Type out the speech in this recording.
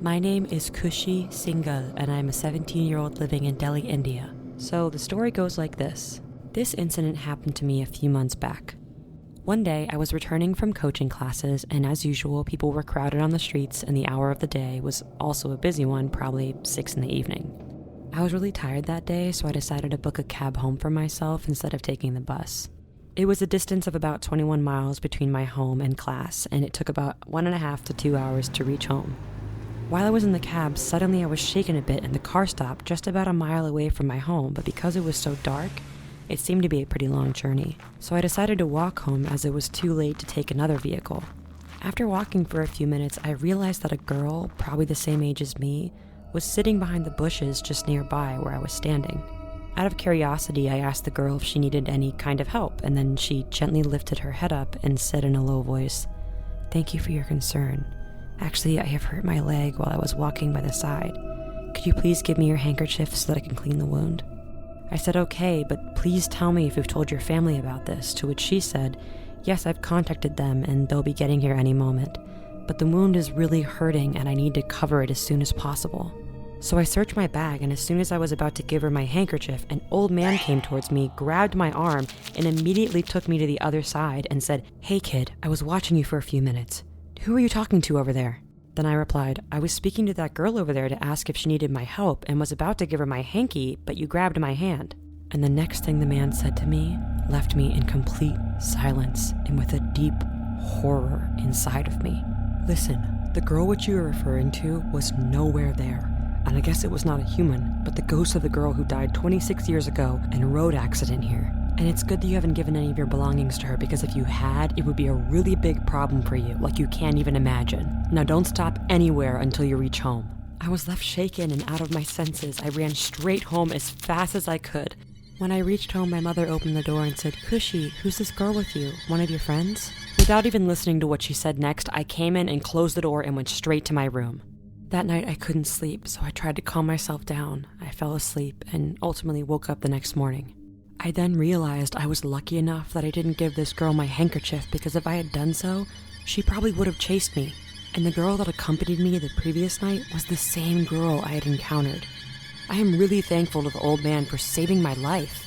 My name is Khushi Singhal, and I'm a 17-year-old living in Delhi, India. So the story goes like this. This incident happened to me a few months back. One day, I was returning from coaching classes, and as usual, people were crowded on the streets, and the hour of the day was also a busy one, probably 6 in the evening. I was really tired that day, so I decided to book a cab home for myself instead of taking the bus. It was a distance of about 21 miles between my home and class, and it took about 1.5 to 2 hours to reach home. While I was in the cab, suddenly I was shaken a bit and the car stopped just about a mile away from my home, but because it was so dark, it seemed to be a pretty long journey. So I decided to walk home as it was too late to take another vehicle. After walking for a few minutes, I realized that a girl, probably the same age as me, was sitting behind the bushes just nearby where I was standing. Out of curiosity, I asked the girl if she needed any kind of help, and then she gently lifted her head up and said in a low voice, "Thank you for your concern. Actually, I have hurt my leg while I was walking by the side. Could you please give me your handkerchief so that I can clean the wound?" I said, "Okay, but please tell me if you've told your family about this," to which she said, "Yes, I've contacted them and they'll be getting here any moment. But the wound is really hurting and I need to cover it as soon as possible." So I searched my bag, and as soon as I was about to give her my handkerchief, an old man came towards me, grabbed my arm, and immediately took me to the other side and said, "Hey kid, I was watching you for a few minutes. Who are you talking to over there?" Then I replied, "I was speaking to that girl over there to ask if she needed my help and was about to give her my hanky, but you grabbed my hand." And the next thing the man said to me left me in complete silence and with a deep horror inside of me. "Listen, the girl which you are referring to was nowhere there. And I guess it was not a human, but the ghost of the girl who died 26 years ago in a road accident here. And it's good that you haven't given any of your belongings to her, because if you had, it would be a really big problem for you, like you can't even imagine. Now don't stop anywhere until you reach home." I was left shaken and out of my senses. I ran straight home as fast as I could. When I reached home, my mother opened the door and said, "Khushi, who's this girl with you? One of your friends?" Without even listening to what she said next, I came in and closed the door and went straight to my room. That night I couldn't sleep, so I tried to calm myself down. I fell asleep and ultimately woke up the next morning. I then realized I was lucky enough that I didn't give this girl my handkerchief, because if I had done so, she probably would have chased me. And the girl that accompanied me the previous night was the same girl I had encountered. I am really thankful to the old man for saving my life.